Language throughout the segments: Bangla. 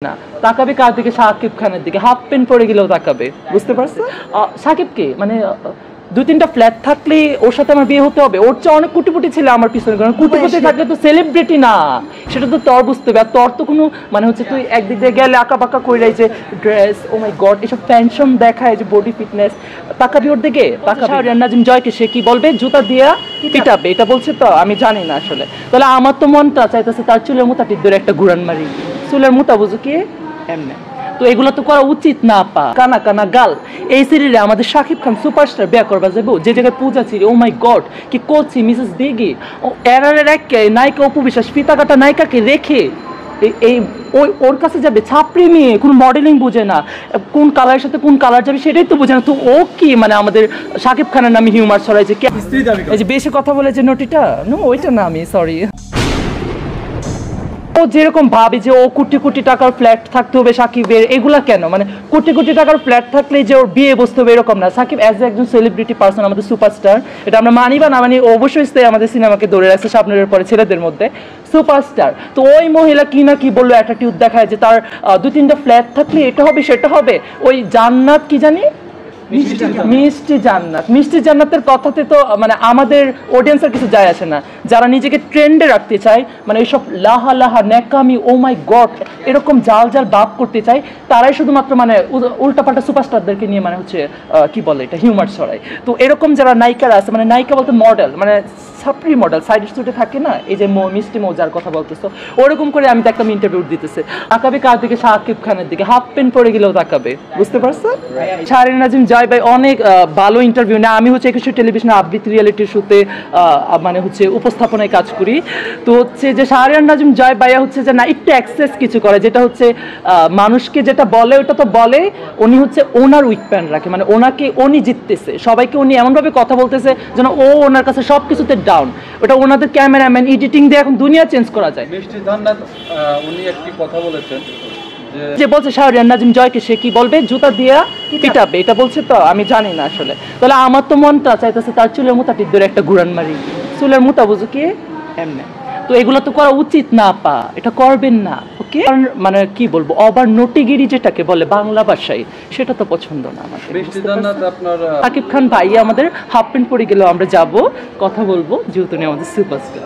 না তাকাবে কার দিকে? শাকিব খানের দিকে। হাফ প্যান্ট পরে গেলেও তাকাবে, বুঝতে পারছো? শাকিবকে মানে 2-3টা ফ্ল্যাট থাকলে ওর সাথে আমার বিয়ে হতে হবে? ওর চেয়ে অনেক কোটিপতি ছিল আমার পিছনে, কারণ কোটিপতি থাকলে তো সেলিব্রিটি না, সেটা তো তোর বুঝতে হবে। আর তোর তো কোনো মানে হচ্ছে তুই একদিক দিয়ে গেলে আঁকা বাঁকা করে যে ড্রেস, ও মাই গড, এসব ফ্যাশন দেখায় যে বডি ফিটনেস, তাকাবি ওর দিকে? তাকাবি নাজিম জয়কে সে কি বলবে? জুতা দিয়া পিটাবে, এটা বলছে তো আমি জানি না আসলে। তাহলে আমার তো মনটা চাইতেছে তার চুলের মোতাটির ধরে একটা ঘুরান মারি। চুলের মোতা বুঝো কি এমনি? তো এগুলো তো করা উচিত না। পা কানা কানা গাল এই সিরিয়ালে আমাদের শাকিব খান সুপারস্টার বিয়ে করবা যাবো, যে জায়গায় পূজা ছিল, ও মাই গড কি করছি মিসেস দিঘি, ও এরারের এক নায়িকা অপু বিশ্বাস ফিতা কাটা নায়িকাকে রেখে এই ওর কাছে যাবে? ছাপড়ি মেয়ে, কোনো মডেলিং বুঝে না, কোন কালারের সাথে কোন কালার যাবে সেটাই তো বুঝে না। তো ও কি মানে আমাদের শাকিব খানের নামে হিউমার ছড়াইছে? এই যে বেশি কথা বলে যে নটিটা, নো ওইটা না, আমি সরি। ও যেরকম ভাবে যে ও কোটি কোটি টাকার ফ্ল্যাট থাকতে হবে সাকিবের, এগুলা কেন? মানে কোটি কোটি টাকার ফ্ল্যাট থাকলে যে ওর বিয়ে বসতে হবে এরকম না। সাকিব অ্যাজ একজন সেলিব্রিটি পার্সন, আমাদের সুপারস্টার, এটা আমরা মানি বা না মানি, অবশ্যই আমাদের সিনেমাকে ধরে রাখছে স্বপ্নের পরে ছেলেদের মধ্যে সুপারস্টার। তো ওই মহিলা কি না কি বললো, অ্যাটিটিউড দেখায় যে তার 2-3টা ফ্ল্যাট থাকলে এটা হবে সেটা হবে। ওই জান্নাত কি জানি, মিষ্টি জান্নাত, মিষ্টি জান্নাতের কথাতে তো মানে আমাদের অডিয়েন্সের কিছু যায় আসে না। যারা নিজেকে ট্রেন্ডে রাখতে চায়, মানে এইসব লাহা লাহা ন্যাকামি, ও মাই গড, এরকম জাল জাল ভাব করতে চায়, তারাই শুধুমাত্র মানে উল্টাপাল্টা সুপারস্টারদেরকে নিয়ে মানে হচ্ছে কি বলে এটা, হিউমার ছড়ায়। তো এরকম যারা নায়িকারা আছে, মানে নায়িকা বলতে মডেল, মানে ছাপড়ি মডেল, সাইড স্টুডে থাকে না, এই যে মিষ্টি মৌজার কথা বলতেছো, ওরকম করে আমি দেখলাম ইন্টারভিউ দিতেছে। তাকাবে কার দিকে? শাকিব খানের দিকে। হাফ প্যান্ট পরে গেলেও তাকাবে, বুঝতে পারছো? শাহরিয়ার নাজিম জয় ভাই অনেক ভালো ইন্টারভিউ নেয়। আমি হচ্ছে একুশে টেলিভিশন আবৃত্তি রিয়েলিটি শোতে মানে হচ্ছে উপস্থাপনায় কাজ করি। তো হচ্ছে যে শাহরিয়ার নাজিম জয় ভাইয়া হচ্ছে যে না একটু অ্যাক্সেস কিছু করে, যেটা হচ্ছে মানুষকে যেটা বলে ওটা তো বলে, উনি হচ্ছে ওনার উইক প্যান্ট রাখে, মানে ওনাকে উনি জিততেছে, সবাইকে উনি এমনভাবে কথা বলতেছে যেন ও ওনার কাছে সব কিছুতে ডাউন। ওটা ওনাদের ক্যামেরাম্যান এডিটিং দিয়ে এখন দুনিয়া চেঞ্জ করা যায়। মিষ্টি জান্নাত উনি একটি কথা বলেছেন যে বলছে শাহরিয়ার নাজিম জয়কে সে কি বলবে? জুতা দিয়া পিটাবে, এটা বলছে তো আমি জানি না আসলে। তাহলে আমার তো মনটা চাইতেছে তার চুলের মোতাটির ধরে একটা ঘুরান মারি। চুলের মোতা বুঝো কি এমনি? তো এগুলো তো করা উচিত না। পা এটা করবেন না, ওকে? মানে কি বলবো, ওভার নটিগিরি যেটাকে বলে বাংলা ভাষায়, সেটা তো পছন্দ না আমাদের। মিষ্টি জান্নাত আপনার শাকিব খান ভাই আমাদের হাফ প্যান্ট পরে গেলেও আমরা যাব, কথা বলবো, যেহেতু উনি আমাদের সুপারস্টার।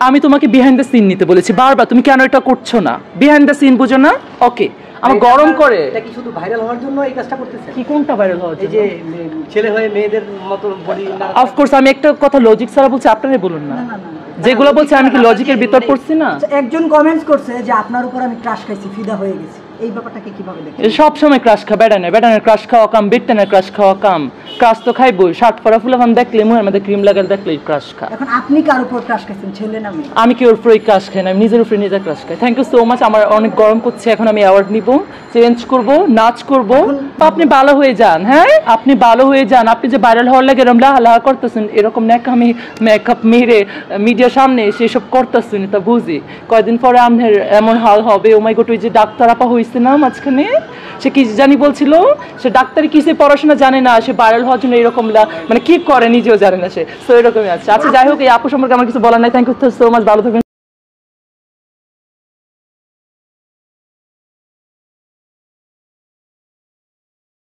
আমি তোমাকে বিহাইন্ড দ্য সিন নিতে বলেছি বারবার, তুমি কেন এটা করছো না? বিহাইন্ড দ্য সিন বুঝো না? ওকে, আমার গরম করে। এটা কি শুধু ভাইরাল হওয়ার জন্য এই কাজটা করতেছেন? কি কোনটা ভাইরাল হওয়ার জন্য? এই যে ছেলে হয়ে মেয়েদের মতো বডি না। অফ কোর্স আমি একটা কথা লজিক ছাড়া বলছি, আপনারাই বলুন না। যেগুলো বলছে আমি কি লজিকের ভিতর পড়ছি না? একজন কমেন্টস করছে যে আপনার উপর আমি ক্রাশ খাইছি, ফিদা হয়ে গেছি, এই ব্যাপারটাকে কিভাবে দেখেন? সব সময় ক্রাশ খা বেটানের ক্রাশ খাওয়া কাম, বেটানের ক্রাশ খাওয়া কাম। ক্রাশ তো খাইবই, শার্ট পরা ফুলাফান দেখলে, মুখের মধ্যে ক্রিম লাগার দেখলে ক্রাশ খা। এখন আপনি কার উপর ক্রাশ খাইছেন, ছেলে না মেয়ে? আমি কি ওর উপরে ক্রাশ খাই না, আমি নিজের উপরে নিজে ক্রাশ খাই। Thank you so much. আমার অনেক গরম করছে, এখন আমি অ্যাওয়ার্ড নিব, চেঞ্জ করব, নাচ করব। আপনি ভালো হয়ে যান, হ্যাঁ আপনি ভালো হয়ে যান। আপনি যে ভাইরাল হওয়ার লাগে এরকম লাহা করতেছেন, এরকম ন্যাকামি মেকআপ মেরে মিডিয়ার সামনে এসে এসব করতেছেন, তা বুঝি কয়দিন পরে আপনার এমন হাল হবে। ও মাই গড, ওই যে ডাক্তার আপা হয়েছে না মাঝখানে, সে কি জানি বলছিল, সে ডাক্তারি কিসে পড়াশোনা জানে না, সে ভাইরাল হওয়ার জন্য এরকম মানে কি করে নিজেও জানে না সে, তো এরকমই আছে। আচ্ছা যাই হোক, এই আপু সম্পর্কে আমার কিছু বলার নাই। থ্যাংক ইউ সো মাচ, ভালো থাকবেন।